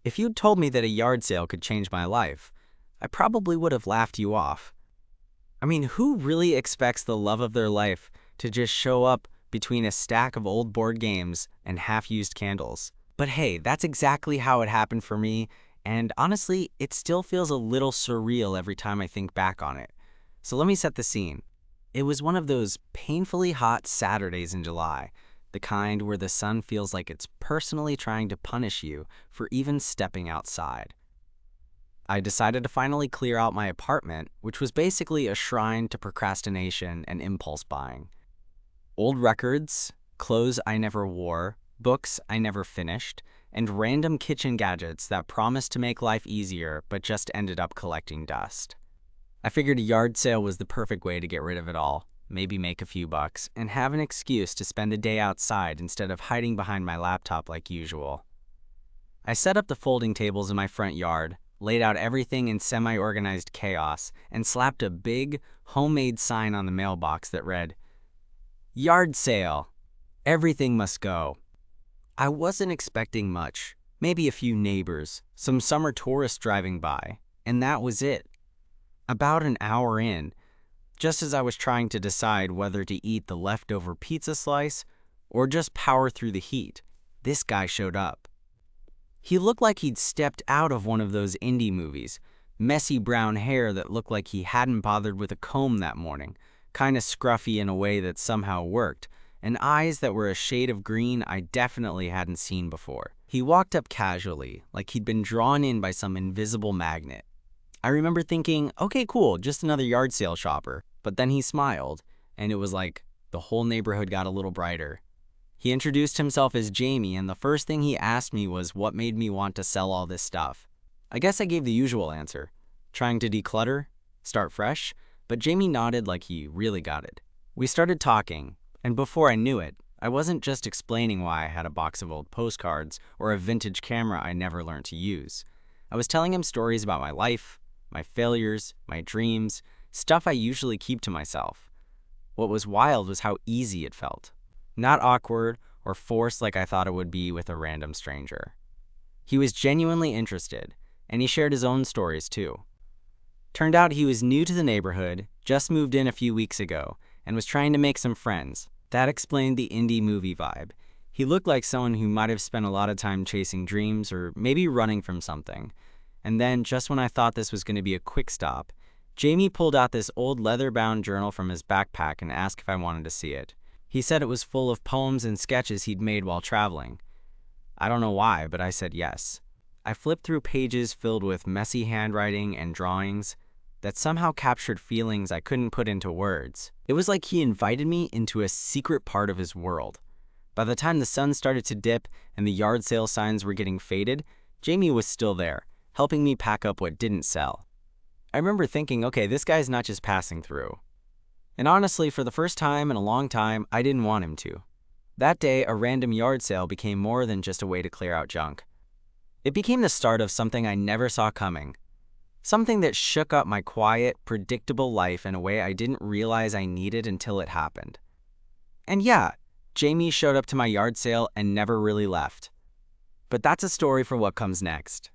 If you'd told me that a yard sale could change my life, I probably would have laughed you off. I mean, who really expects the love of their life to just show up between a stack of old board games and half-used candles? But hey, that's exactly how it happened for me, and honestly, it still feels a little surreal every time I think back on it. So let me set the scene. It was one of those painfully hot Saturdays in July, the kind where the sun feels like it's personally trying to punish you for even stepping outside. I decided to finally clear out my apartment, which was basically a shrine to procrastination and impulse buying. Old records, clothes I never wore, books I never finished, and random kitchen gadgets that promised to make life easier but just ended up collecting dust. I figured a yard sale was the perfect way to get rid of it all, maybe make a few bucks, and have an excuse to spend the day outside instead of hiding behind my laptop like usual. I set up the folding tables in my front yard, laid out everything in semi-organized chaos, and slapped a big, homemade sign on the mailbox that read, "Yard sale. Everything must go." I wasn't expecting much, maybe a few neighbors, some summer tourists driving by, and that was it. About an hour in, just as I was trying to decide whether to eat the leftover pizza slice or just power through the heat, this guy showed up. He looked like he'd stepped out of one of those indie movies, messy brown hair that looked like he hadn't bothered with a comb that morning, kinda scruffy in a way that somehow worked, and eyes that were a shade of green I definitely hadn't seen before. He walked up casually, like he'd been drawn in by some invisible magnet. I remember thinking, okay, cool, just another yard sale shopper. But then he smiled, and it was like the whole neighborhood got a little brighter. He introduced himself as Jamie, and the first thing he asked me was what made me want to sell all this stuff. I guess I gave the usual answer, trying to declutter, start fresh, but Jamie nodded like he really got it. We started talking, and before I knew it, I wasn't just explaining why I had a box of old postcards or a vintage camera I never learned to use. I was telling him stories about my life, my failures, my dreams, stuff I usually keep to myself. What was wild was how easy it felt. Not awkward or forced like I thought it would be with a random stranger. He was genuinely interested, and he shared his own stories too. Turned out he was new to the neighborhood, just moved in a few weeks ago, and was trying to make some friends. That explained the indie movie vibe. He looked like someone who might have spent a lot of time chasing dreams or maybe running from something. And then, just when I thought this was going to be a quick stop, Jamie pulled out this old leather-bound journal from his backpack and asked if I wanted to see it. He said it was full of poems and sketches he'd made while traveling. I don't know why, but I said yes. I flipped through pages filled with messy handwriting and drawings that somehow captured feelings I couldn't put into words. It was like he invited me into a secret part of his world. By the time the sun started to dip and the yard sale signs were getting faded, Jamie was still there, helping me pack up what didn't sell. I remember thinking, okay, this guy's not just passing through. And honestly, for the first time in a long time, I didn't want him to. That day, a random yard sale became more than just a way to clear out junk. It became the start of something I never saw coming. Something that shook up my quiet, predictable life in a way I didn't realize I needed until it happened. And yeah, Jamie showed up to my yard sale and never really left. But that's a story for what comes next.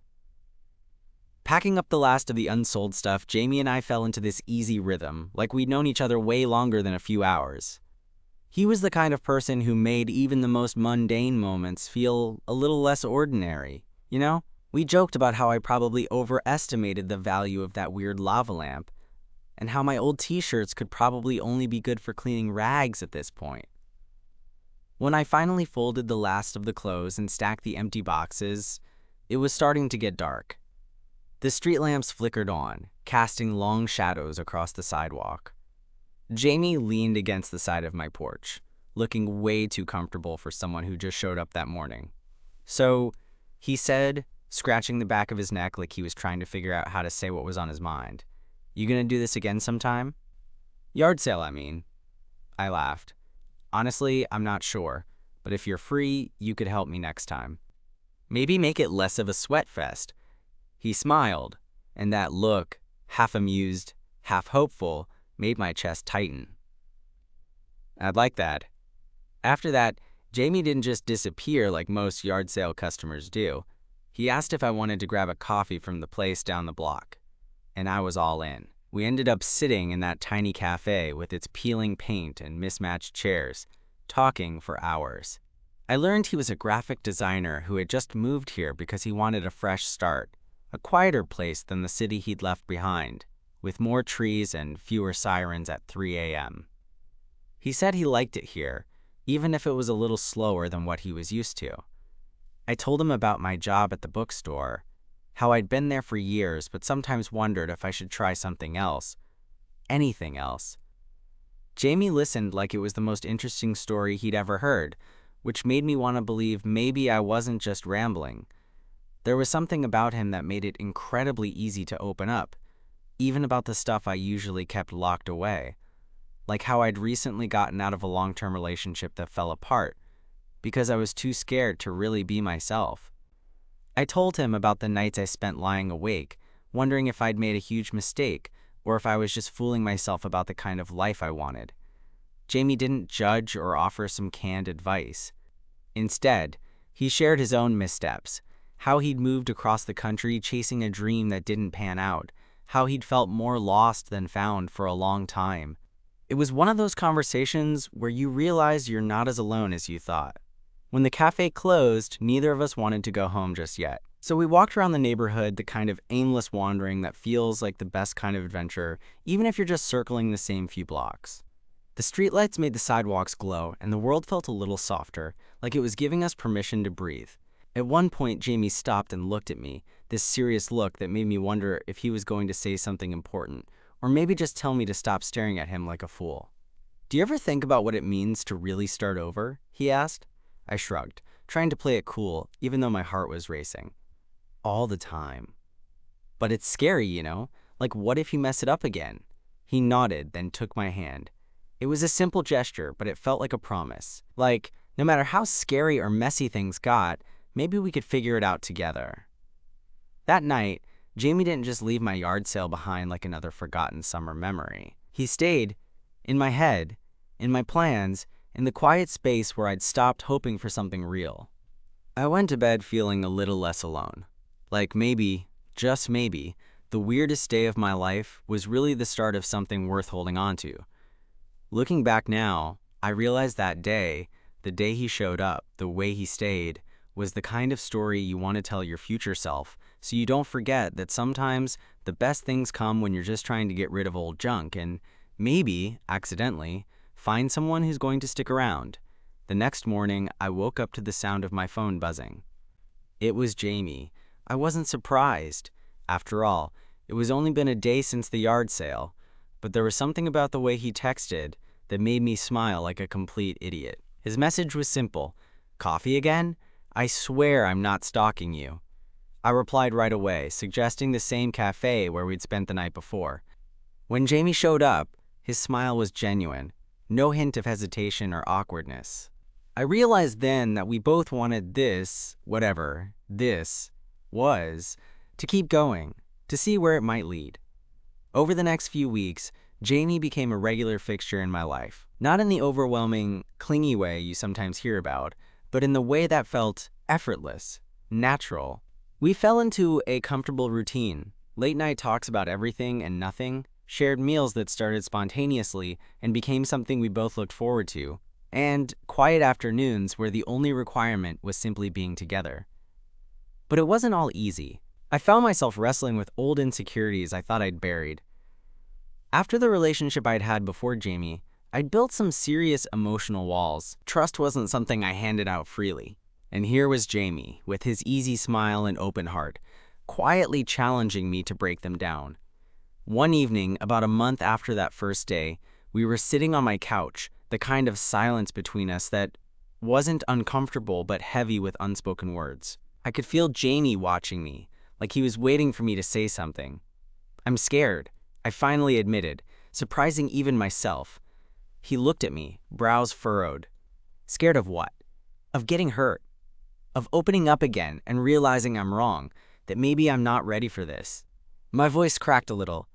Packing up the last of the unsold stuff, Jamie and I fell into this easy rhythm, like we'd known each other way longer than a few hours. He was the kind of person who made even the most mundane moments feel a little less ordinary, you know? We joked about how I probably overestimated the value of that weird lava lamp, and how my old t-shirts could probably only be good for cleaning rags at this point. When I finally folded the last of the clothes and stacked the empty boxes, it was starting to get dark. The street lamps flickered on, casting long shadows across the sidewalk. Jamie leaned against the side of my porch, looking way too comfortable for someone who just showed up that morning. So, he said, scratching the back of his neck like he was trying to figure out how to say what was on his mind, "You gonna do this again sometime?" "Yard sale, I mean." I laughed. "Honestly, I'm not sure, but if you're free, you could help me next time. Maybe make it less of a sweat fest." He smiled, and that look, half amused, half hopeful, made my chest tighten. I'd like that. After that, Jamie didn't just disappear like most yard sale customers do. He asked if I wanted to grab a coffee from the place down the block, and I was all in. We ended up sitting in that tiny cafe with its peeling paint and mismatched chairs, talking for hours. I learned he was a graphic designer who had just moved here because he wanted a fresh start, a quieter place than the city he'd left behind, with more trees and fewer sirens at 3 a.m. He said he liked it here, even if it was a little slower than what he was used to. I told him about my job at the bookstore, how I'd been there for years but sometimes wondered if I should try something else, anything else. Jamie listened like it was the most interesting story he'd ever heard, which made me want to believe maybe I wasn't just rambling. There was something about him that made it incredibly easy to open up, even about the stuff I usually kept locked away, like how I'd recently gotten out of a long-term relationship that fell apart because I was too scared to really be myself. I told him about the nights I spent lying awake, wondering if I'd made a huge mistake or if I was just fooling myself about the kind of life I wanted. Jamie didn't judge or offer some canned advice. Instead, he shared his own missteps, how he'd moved across the country chasing a dream that didn't pan out, how he'd felt more lost than found for a long time. It was one of those conversations where you realize you're not as alone as you thought. When the cafe closed, neither of us wanted to go home just yet. So we walked around the neighborhood, the kind of aimless wandering that feels like the best kind of adventure, even if you're just circling the same few blocks. The streetlights made the sidewalks glow, and the world felt a little softer, like it was giving us permission to breathe. At one point, Jamie stopped and looked at me, this serious look that made me wonder if he was going to say something important, or maybe just tell me to stop staring at him like a fool. "Do you ever think about what it means to really start over?" he asked. I shrugged, trying to play it cool, even though my heart was racing. "All the time. But it's scary, you know? Like, what if you mess it up again?" He nodded, then took my hand. It was a simple gesture, but it felt like a promise. Like, no matter how scary or messy things got, maybe we could figure it out together. That night, Jamie didn't just leave my yard sale behind like another forgotten summer memory. He stayed, in my head, in my plans, in the quiet space where I'd stopped hoping for something real. I went to bed feeling a little less alone. Like maybe, just maybe, the weirdest day of my life was really the start of something worth holding on to. Looking back now, I realized that day, the day he showed up, the way he stayed, was the kind of story you want to tell your future self, so you don't forget that sometimes the best things come when you're just trying to get rid of old junk and maybe, accidentally, find someone who's going to stick around. The next morning, I woke up to the sound of my phone buzzing. It was Jamie. I wasn't surprised. After all, it was only been a day since the yard sale, but there was something about the way he texted that made me smile like a complete idiot. His message was simple. "Coffee again? I swear I'm not stalking you." I replied right away, suggesting the same cafe where we'd spent the night before. When Jamie showed up, his smile was genuine, no hint of hesitation or awkwardness. I realized then that we both wanted this, whatever this was, to keep going, to see where it might lead. Over the next few weeks, Jamie became a regular fixture in my life. Not in the overwhelming, clingy way you sometimes hear about, but in the way that felt effortless, natural. We fell into a comfortable routine, late-night talks about everything and nothing, shared meals that started spontaneously and became something we both looked forward to, and quiet afternoons where the only requirement was simply being together. But it wasn't all easy. I found myself wrestling with old insecurities I thought I'd buried. After the relationship I'd had before Jamie, I'd built some serious emotional walls. Trust wasn't something I handed out freely. And here was Jamie, with his easy smile and open heart, quietly challenging me to break them down. One evening, about a month after that first day, we were sitting on my couch, the kind of silence between us that wasn't uncomfortable but heavy with unspoken words. I could feel Jamie watching me, like he was waiting for me to say something. "I'm scared," I finally admitted, surprising even myself. He looked at me, brows furrowed. "Scared of what?" "Of getting hurt. Of opening up again and realizing I'm wrong, that maybe I'm not ready for this." My voice cracked a little,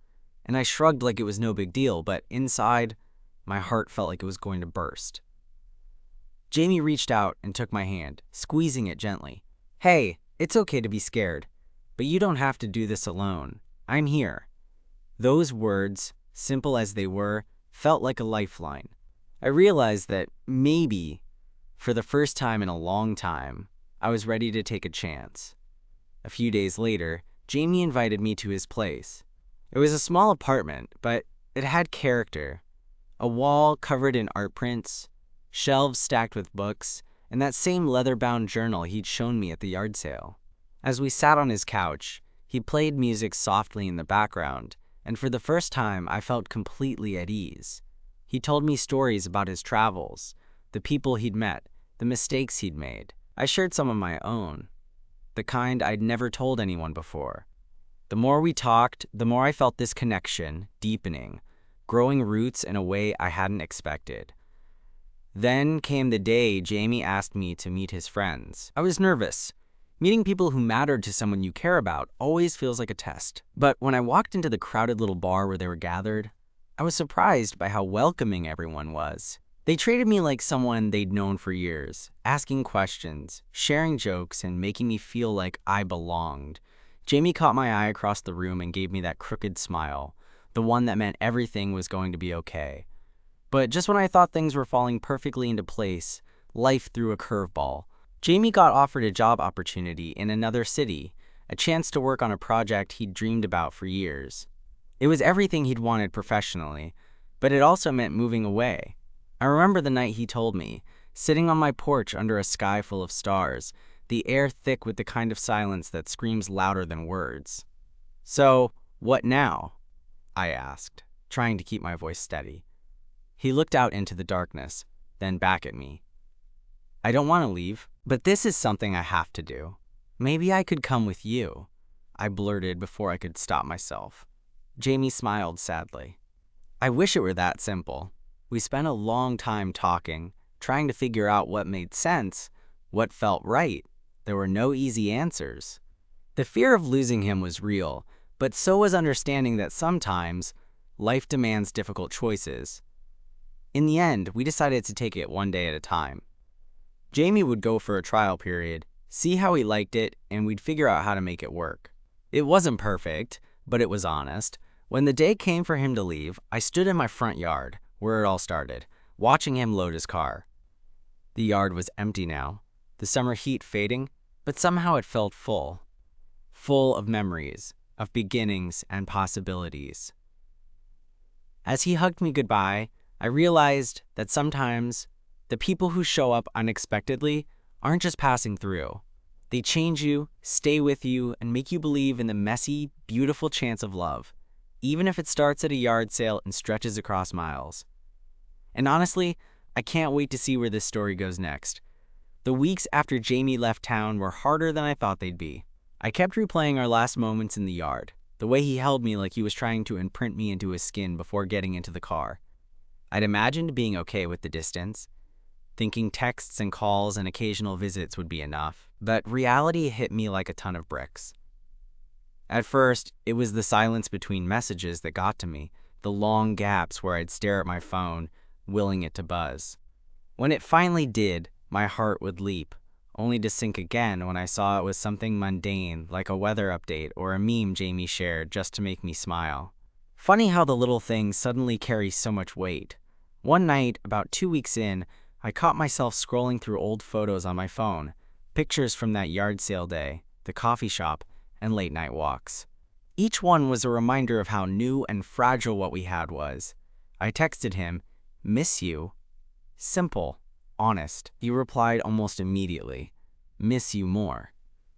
and I shrugged like it was no big deal, but inside, my heart felt like it was going to burst. Jamie reached out and took my hand, squeezing it gently. "Hey, It's okay to be scared, but you don't have to do this alone. I'm here." Those words, simple as they were, felt like a lifeline. I realized that maybe, for the first time in a long time, I was ready to take a chance. A few days later, Jamie invited me to his place. It was a small apartment, but it had character. A wall covered in art prints, shelves stacked with books, and that same leather-bound journal he'd shown me at the yard sale. As we sat on his couch, he played music softly in the background, and for the first time I felt completely at ease. He told me stories about his travels, the people he'd met, the mistakes he'd made. I shared some of my own, the kind I'd never told anyone before. The more we talked, the more I felt this connection deepening, growing roots in a way I hadn't expected. Then came the day Jamie asked me to meet his friends. I was nervous. Meeting people who mattered to someone you care about always feels like a test. But when I walked into the crowded little bar where they were gathered, I was surprised by how welcoming everyone was. They treated me like someone they'd known for years, asking questions, sharing jokes, and making me feel like I belonged. Jamie caught my eye across the room and gave me that crooked smile, the one that meant everything was going to be okay. But just when I thought things were falling perfectly into place, life threw a curveball. Jamie got offered a job opportunity in another city, a chance to work on a project he'd dreamed about for years. It was everything he'd wanted professionally, but it also meant moving away. I remember the night he told me, sitting on my porch under a sky full of stars, the air thick with the kind of silence that screams louder than words. "So, what now?" I asked, trying to keep my voice steady. He looked out into the darkness, then back at me. "I don't want to leave, but this is something I have to do. Maybe I could come with you," I blurted before I could stop myself. Jamie smiled sadly. "I wish it were that simple. We spent a long time talking, trying to figure out what made sense, what felt right. There were no easy answers." The fear of losing him was real, but so was understanding that sometimes life demands difficult choices. In the end, we decided to take it one day at a time. Jamie would go for a trial period, see how he liked it, and we'd figure out how to make it work. It wasn't perfect, but it was honest. When the day came for him to leave, I stood in my front yard, where it all started, watching him load his car. The yard was empty now, the summer heat fading, but somehow it felt full of memories, of beginnings and possibilities. As he hugged me goodbye, I realized that sometimes the people who show up unexpectedly aren't just passing through. They change you, stay with you, and make you believe in the messy, beautiful chance of love, even if it starts at a yard sale and stretches across miles. And honestly, I can't wait to see where this story goes next. The weeks after Jamie left town were harder than I thought they'd be. I kept replaying our last moments in the yard, the way he held me like he was trying to imprint me into his skin before getting into the car. I'd imagined being okay with the distance, thinking texts and calls and occasional visits would be enough, but reality hit me like a ton of bricks. At first, it was the silence between messages that got to me, the long gaps where I'd stare at my phone, willing it to buzz. When it finally did, my heart would leap, only to sink again when I saw it was something mundane like a weather update or a meme Jamie shared just to make me smile. Funny how the little things suddenly carry so much weight. One night, about 2 weeks in, I caught myself scrolling through old photos on my phone, pictures from that yard sale day, the coffee shop, and late night walks. Each one was a reminder of how new and fragile what we had was. I texted him, "Miss you." Simple, honest. He replied almost immediately, "Miss you more."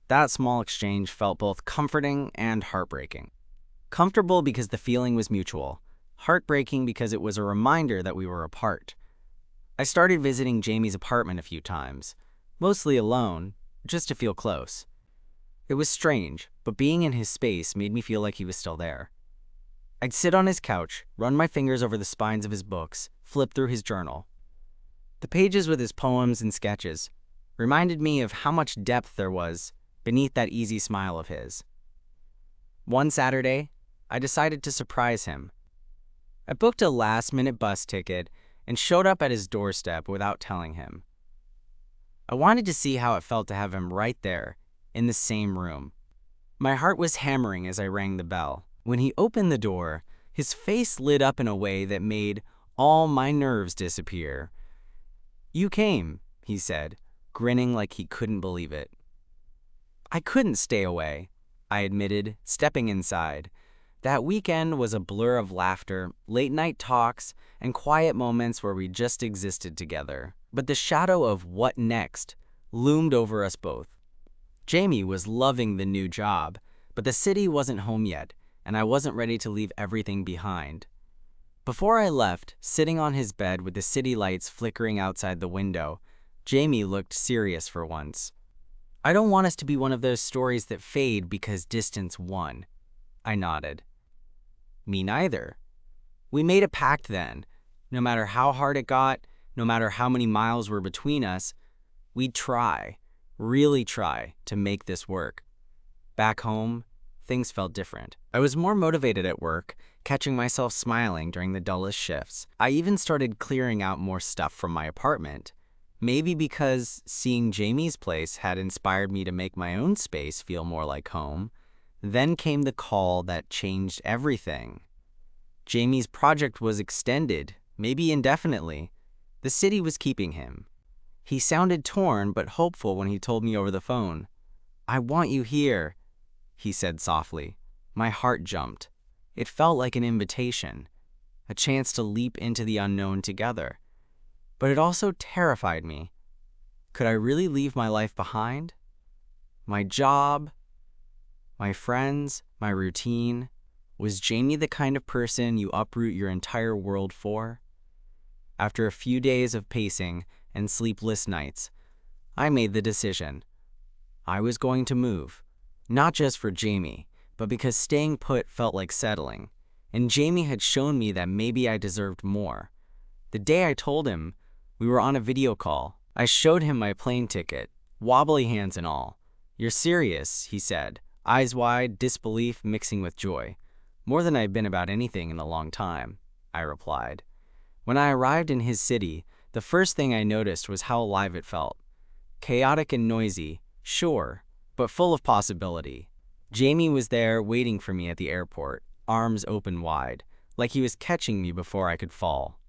That small exchange felt both comforting and heartbreaking. Comfortable because the feeling was mutual, heartbreaking because it was a reminder that we were apart. I started visiting Jamie's apartment a few times, mostly alone, just to feel close. It was strange, but being in his space made me feel like he was still there. I'd sit on his couch, run my fingers over the spines of his books, flip through his journal. The pages with his poems and sketches reminded me of how much depth there was beneath that easy smile of his. One Saturday, I decided to surprise him. I booked a last-minute bus ticket and showed up at his doorstep without telling him. I wanted to see how it felt to have him right there, in the same room. My heart was hammering as I rang the bell. When he opened the door, his face lit up in a way that made all my nerves disappear. "You came," he said, grinning like he couldn't believe it. I couldn't stay away, I admitted, stepping inside. That weekend was a blur of laughter, late-night talks, and quiet moments where we just existed together. But the shadow of what next loomed over us both. Jamie was loving the new job, but the city wasn't home yet, and I wasn't ready to leave everything behind. Before I left, sitting on his bed with the city lights flickering outside the window, Jamie looked serious for once. "I don't want us to be one of those stories that fade because distance won." I nodded. "Me neither." We made a pact then. No matter how hard it got, no matter how many miles were between us, we'd try, really try, to make this work. Back home, things felt different. I was more motivated at work, catching myself smiling during the dullest shifts. I even started clearing out more stuff from my apartment. Maybe because seeing Jamie's place had inspired me to make my own space feel more like home. Then came the call that changed everything. Jamie's project was extended, maybe indefinitely. The city was keeping him. He sounded torn but hopeful when he told me over the phone. "I want you here," he said softly. My heart jumped. It felt like an invitation, a chance to leap into the unknown together. But it also terrified me. Could I really leave my life behind? My job, my friends, my routine? Was Jamie the kind of person you uproot your entire world for? After a few days of pacing and sleepless nights, I made the decision. I was going to move, not just for Jamie, but because staying put felt like settling, and Jamie had shown me that maybe I deserved more. The day I told him, we were on a video call. I showed him my plane ticket, wobbly hands and all. "You're serious," he said, eyes wide, disbelief mixing with joy. "More than I've been about anything in a long time," I replied. When I arrived in his city, the first thing I noticed was how alive it felt. Chaotic and noisy, sure, but full of possibility. Jamie was there waiting for me at the airport, arms open wide, like he was catching me before I could fall.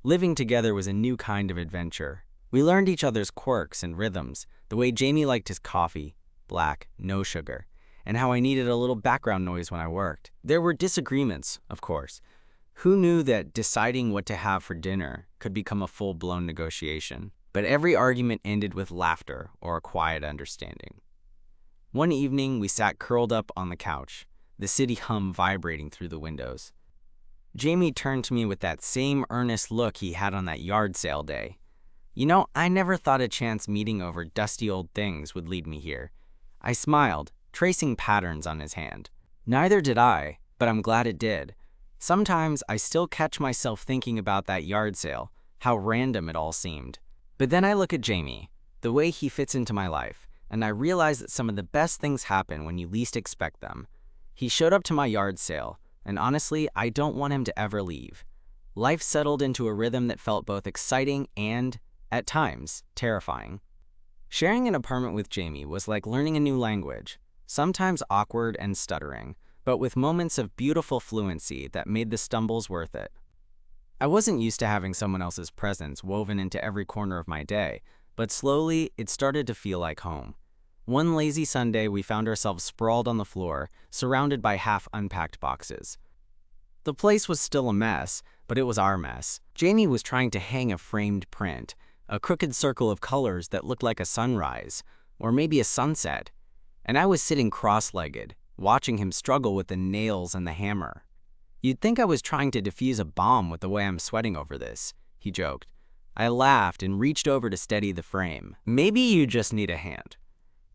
Living together was a new kind of adventure. We learned each other's quirks and rhythms, the way Jamie liked his coffee, black, no sugar, and how I needed a little background noise when I worked. There were disagreements, of course. Who knew that deciding what to have for dinner could become a full-blown negotiation? But every argument ended with laughter or a quiet understanding. One evening, we sat curled up on the couch, the city hum vibrating through the windows. Jamie turned to me with that same earnest look he had on that yard sale day. "You know, I never thought a chance meeting over dusty old things would lead me here." I smiled, tracing patterns on his hand. "Neither did I, but I'm glad it did." Sometimes I still catch myself thinking about that yard sale, how random it all seemed. But then I look at Jamie, the way he fits into my life, and I realize that some of the best things happen when you least expect them. He showed up to my yard sale, and honestly, I don't want him to ever leave. Life settled into a rhythm that felt both exciting and, at times, terrifying. Sharing an apartment with Jamie was like learning a new language, sometimes awkward and stuttering, but with moments of beautiful fluency that made the stumbles worth it. I wasn't used to having someone else's presence woven into every corner of my day, but slowly it started to feel like home. One lazy Sunday, we found ourselves sprawled on the floor, surrounded by half-unpacked boxes. The place was still a mess, but it was our mess. Jamie was trying to hang a framed print, a crooked circle of colors that looked like a sunrise, or maybe a sunset, and I was sitting cross-legged, watching him struggle with the nails and the hammer. "You'd think I was trying to defuse a bomb with the way I'm sweating over this," he joked. I laughed and reached over to steady the frame. "Maybe you just need a hand."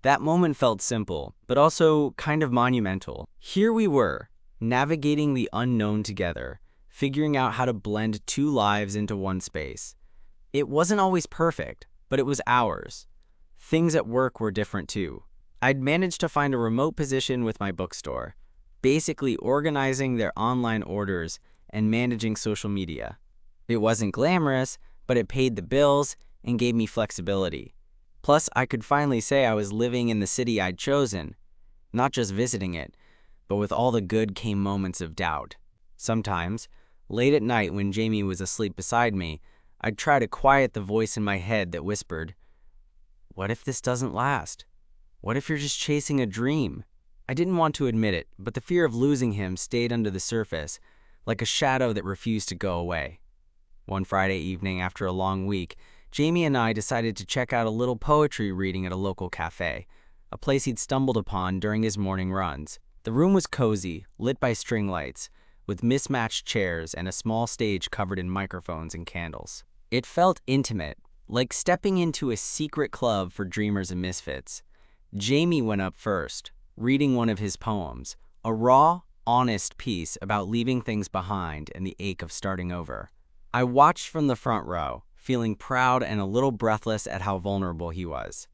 That moment felt simple, but also kind of monumental. Here we were, navigating the unknown together, figuring out how to blend two lives into one space. It wasn't always perfect, but it was ours. Things at work were different too. I'd managed to find a remote position with my bookstore, basically organizing their online orders and managing social media. It wasn't glamorous, but it paid the bills and gave me flexibility. Plus, I could finally say I was living in the city I'd chosen, not just visiting it, but with all the good came moments of doubt. Sometimes, late at night when Jamie was asleep beside me, I'd try to quiet the voice in my head that whispered, "What if this doesn't last? What if you're just chasing a dream?" I didn't want to admit it, but the fear of losing him stayed under the surface, like a shadow that refused to go away. One Friday evening after a long week, Jamie and I decided to check out a little poetry reading at a local cafe, a place he'd stumbled upon during his morning runs. The room was cozy, lit by string lights, with mismatched chairs and a small stage covered in microphones and candles. It felt intimate, like stepping into a secret club for dreamers and misfits. Jamie went up first, reading one of his poems, a raw, honest piece about leaving things behind and the ache of starting over. I watched from the front row, feeling proud and a little breathless at how vulnerable he was.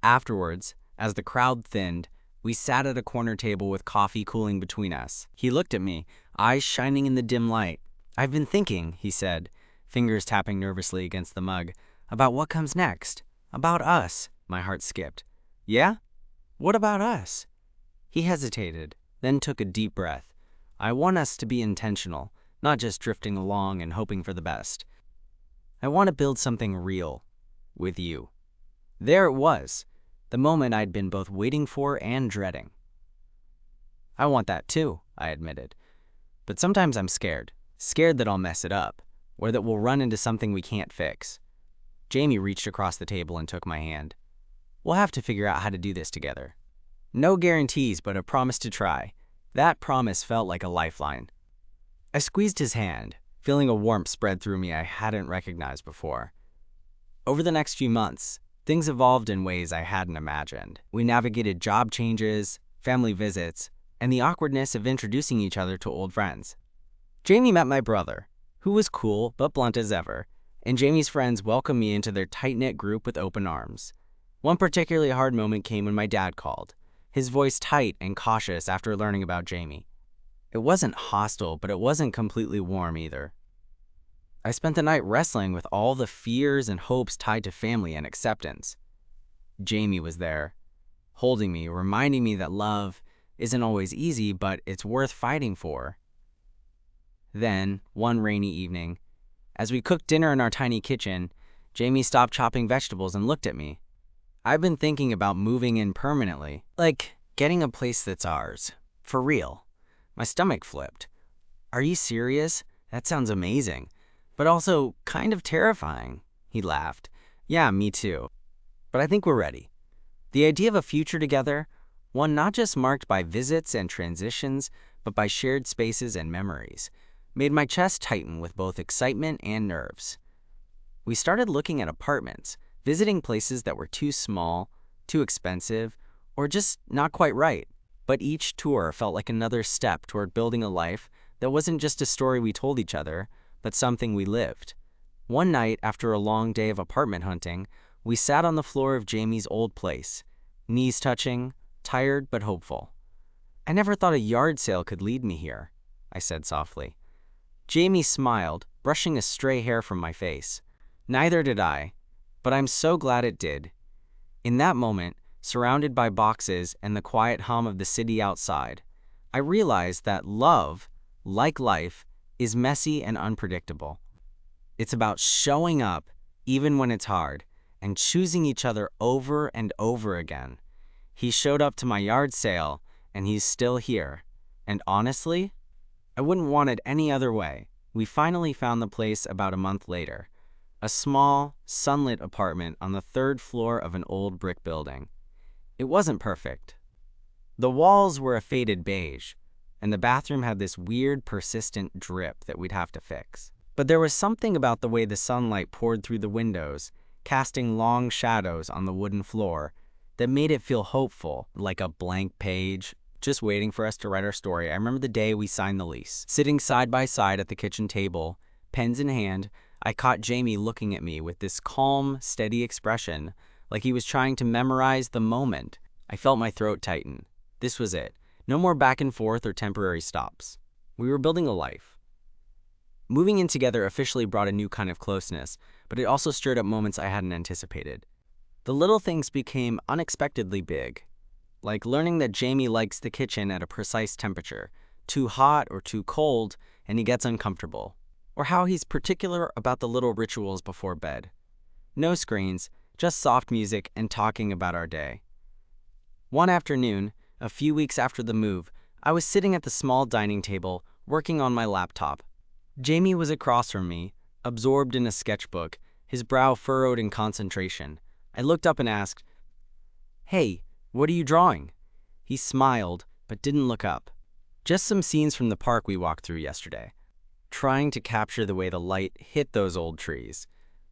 Afterwards, as the crowd thinned, we sat at a corner table with coffee cooling between us. He looked at me, eyes shining in the dim light. "I've been thinking," he said, fingers tapping nervously against the mug, "about what comes next. About us." My heart skipped. "Yeah? What about us?" He hesitated, then took a deep breath. "I want us to be intentional, not just drifting along and hoping for the best. I want to build something real with you." There it was, the moment I'd been both waiting for and dreading. "I want that too," I admitted. "But sometimes I'm scared that I'll mess it up, or that we'll run into something we can't fix." Jamie reached across the table and took my hand. "We'll have to figure out how to do this together. No guarantees, but a promise to try." That promise felt like a lifeline. I squeezed his hand, feeling a warmth spread through me I hadn't recognized before. Over the next few months, things evolved in ways I hadn't imagined. We navigated job changes, family visits, and the awkwardness of introducing each other to old friends. Jamie met my brother, who was cool but blunt as ever, and Jamie's friends welcomed me into their tight-knit group with open arms. One particularly hard moment came when my dad called, his voice tight and cautious after learning about Jamie. It wasn't hostile, but it wasn't completely warm either. I spent the night wrestling with all the fears and hopes tied to family and acceptance. Jamie was there, holding me, reminding me that love isn't always easy, but it's worth fighting for. Then, one rainy evening, as we cooked dinner in our tiny kitchen, Jamie stopped chopping vegetables and looked at me. "I've been thinking about moving in permanently, like getting a place that's ours, for real." My stomach flipped. "Are you serious? That sounds amazing, but also kind of terrifying." He laughed. "Yeah, me too. But I think we're ready." The idea of a future together, one not just marked by visits and transitions, but by shared spaces and memories, made my chest tighten with both excitement and nerves. We started looking at apartments, visiting places that were too small, too expensive, or just not quite right. But each tour felt like another step toward building a life that wasn't just a story we told each other, but something we lived. One night, after a long day of apartment hunting, we sat on the floor of Jamie's old place, knees touching, tired but hopeful. "I never thought a yard sale could lead me here," I said softly. Jamie smiled, brushing a stray hair from my face. "Neither did I, but I'm so glad it did." In that moment, surrounded by boxes and the quiet hum of the city outside, I realized that love, like life, is messy and unpredictable. It's about showing up, even when it's hard, and choosing each other over and over again. He showed up to my yard sale, and he's still here. And honestly, I wouldn't want it any other way. We finally found the place about a month later, a small, sunlit apartment on the third floor of an old brick building. It wasn't perfect. The walls were a faded beige, and the bathroom had this weird, persistent drip that we'd have to fix. But there was something about the way the sunlight poured through the windows, casting long shadows on the wooden floor, that made it feel hopeful, like a blank page, just waiting for us to write our story. I remember the day we signed the lease. Sitting side by side at the kitchen table, pens in hand, I caught Jamie looking at me with this calm, steady expression, like he was trying to memorize the moment. I felt my throat tighten. This was it. No more back and forth or temporary stops. We were building a life. Moving in together officially brought a new kind of closeness, but it also stirred up moments I hadn't anticipated. The little things became unexpectedly big, like learning that Jamie likes the kitchen at a precise temperature, too hot or too cold, and he gets uncomfortable, or how he's particular about the little rituals before bed. No screens, just soft music and talking about our day. One afternoon, a few weeks after the move, I was sitting at the small dining table, working on my laptop. Jamie was across from me, absorbed in a sketchbook, his brow furrowed in concentration. I looked up and asked, "Hey, what are you drawing?" He smiled, but didn't look up. "Just some scenes from the park we walked through yesterday," trying to capture the way the light hit those old trees.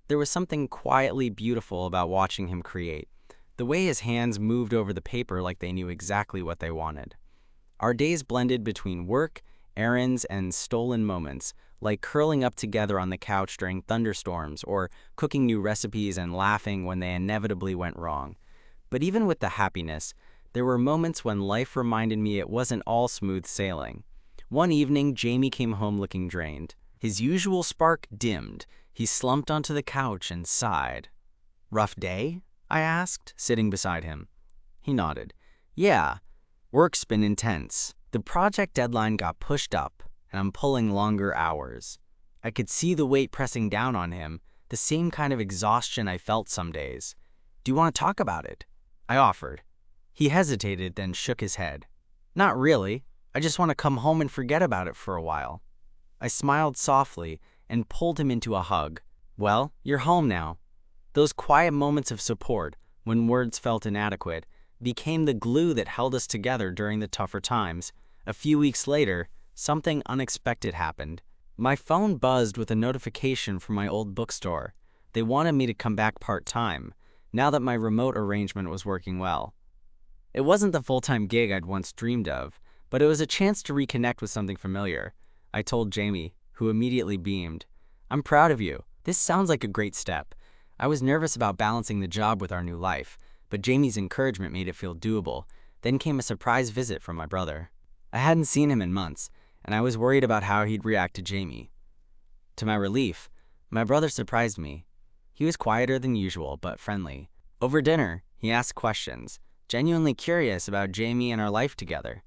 There was something quietly beautiful about watching him create, the way his hands moved over the paper like they knew exactly what they wanted. Our days blended between work, errands, and stolen moments, like curling up together on the couch during thunderstorms or cooking new recipes and laughing when they inevitably went wrong. But even with the happiness, there were moments when life reminded me it wasn't all smooth sailing. One evening, Jamie came home looking drained. His usual spark dimmed. He slumped onto the couch and sighed. "Rough day?" I asked, sitting beside him. He nodded. "Yeah, work's been intense. The project deadline got pushed up, and I'm pulling longer hours." I could see the weight pressing down on him, the same kind of exhaustion I felt some days. "Do you want to talk about it?" I offered. He hesitated, then shook his head. "Not really. I just want to come home and forget about it for a while." I smiled softly and pulled him into a hug. "Well, you're home now." Those quiet moments of support, when words felt inadequate, became the glue that held us together during the tougher times. A few weeks later, something unexpected happened. My phone buzzed with a notification from my old bookstore. They wanted me to come back part-time, now that my remote arrangement was working well. It wasn't the full-time gig I'd once dreamed of, but it was a chance to reconnect with something familiar. I told Jamie, who immediately beamed. "I'm proud of you. This sounds like a great step." I was nervous about balancing the job with our new life, but Jamie's encouragement made it feel doable. Then came a surprise visit from my brother. I hadn't seen him in months, and I was worried about how he'd react to Jamie. To my relief, my brother surprised me. He was quieter than usual, but friendly. Over dinner, he asked questions, genuinely curious about Jamie and our life together.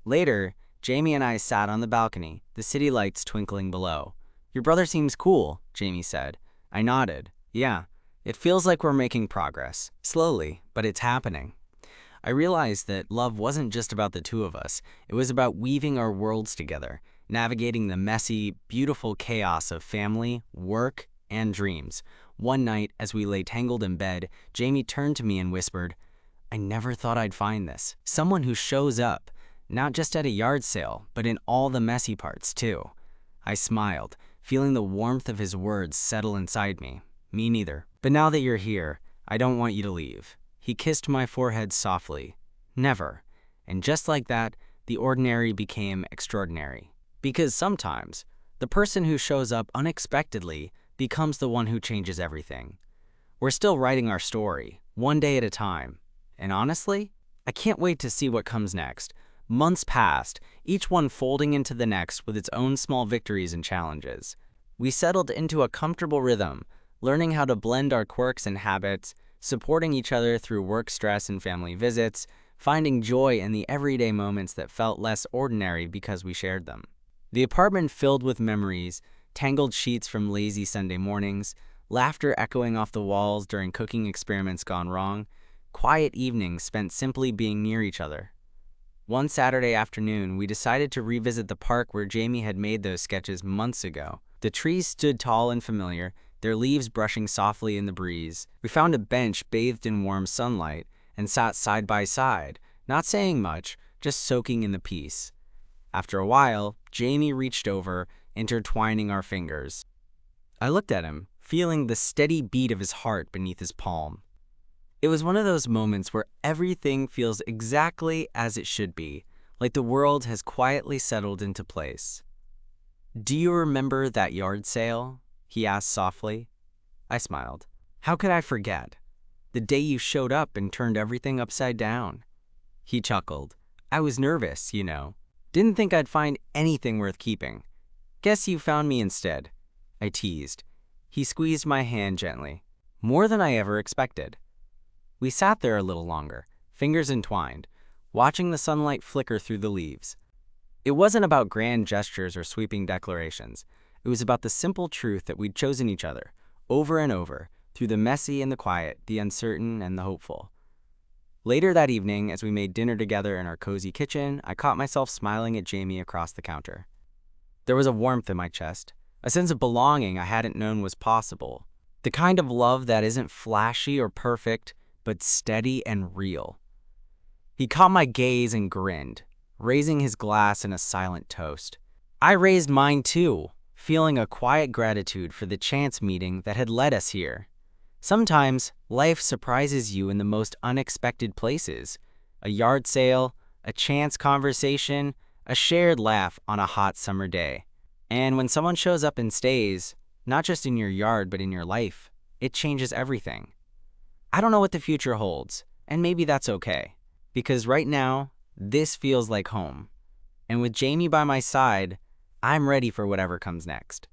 Later, Jamie and I sat on the balcony, the city lights twinkling below. "Your brother seems cool," Jamie said. I nodded. "Yeah, it feels like we're making progress. Slowly, but it's happening." I realized that love wasn't just about the two of us. It was about weaving our worlds together, navigating the messy, beautiful chaos of family, work, and dreams. One night, as we lay tangled in bed, Jamie turned to me and whispered, "I never thought I'd find this. Someone who shows up, not just at a yard sale, but in all the messy parts, too." I smiled, feeling the warmth of his words settle inside me. "Me neither. But now that you're here, I don't want you to leave." He kissed my forehead softly. "Never." And just like that, the ordinary became extraordinary. Because sometimes, the person who shows up unexpectedly becomes the one who changes everything. We're still writing our story, one day at a time. And honestly, I can't wait to see what comes next. Months passed, each one folding into the next with its own small victories and challenges. We settled into a comfortable rhythm, learning how to blend our quirks and habits, supporting each other through work stress and family visits, finding joy in the everyday moments that felt less ordinary because we shared them. The apartment filled with memories, tangled sheets from lazy Sunday mornings, laughter echoing off the walls during cooking experiments gone wrong, quiet evenings spent simply being near each other. One Saturday afternoon, we decided to revisit the park where Jamie had made those sketches months ago. The trees stood tall and familiar, their leaves brushing softly in the breeze. We found a bench bathed in warm sunlight and sat side by side, not saying much, just soaking in the peace. After a while, Jamie reached over, intertwining our fingers. I looked at him, feeling the steady beat of his heart beneath his palm. It was one of those moments where everything feels exactly as it should be, like the world has quietly settled into place. "Do you remember that yard sale?" he asked softly. I smiled. "How could I forget? The day you showed up and turned everything upside down." He chuckled. "I was nervous, you know. Didn't think I'd find anything worth keeping. Guess you found me instead." I teased. He squeezed my hand gently. "More than I ever expected." We sat there a little longer, fingers entwined, watching the sunlight flicker through the leaves. It wasn't about grand gestures or sweeping declarations. It was about the simple truth that we'd chosen each other, over and over, through the messy and the quiet, the uncertain and the hopeful. Later that evening, as we made dinner together in our cozy kitchen, I caught myself smiling at Jamie across the counter. There was a warmth in my chest, a sense of belonging I hadn't known was possible. The kind of love that isn't flashy or perfect, but steady and real. He caught my gaze and grinned, raising his glass in a silent toast. I raised mine too, feeling a quiet gratitude for the chance meeting that had led us here. Sometimes, life surprises you in the most unexpected places. A yard sale, a chance conversation, a shared laugh on a hot summer day. And when someone shows up and stays, not just in your yard but in your life, it changes everything. I don't know what the future holds, and maybe that's okay. Because right now, this feels like home. And with Jamie by my side, I'm ready for whatever comes next.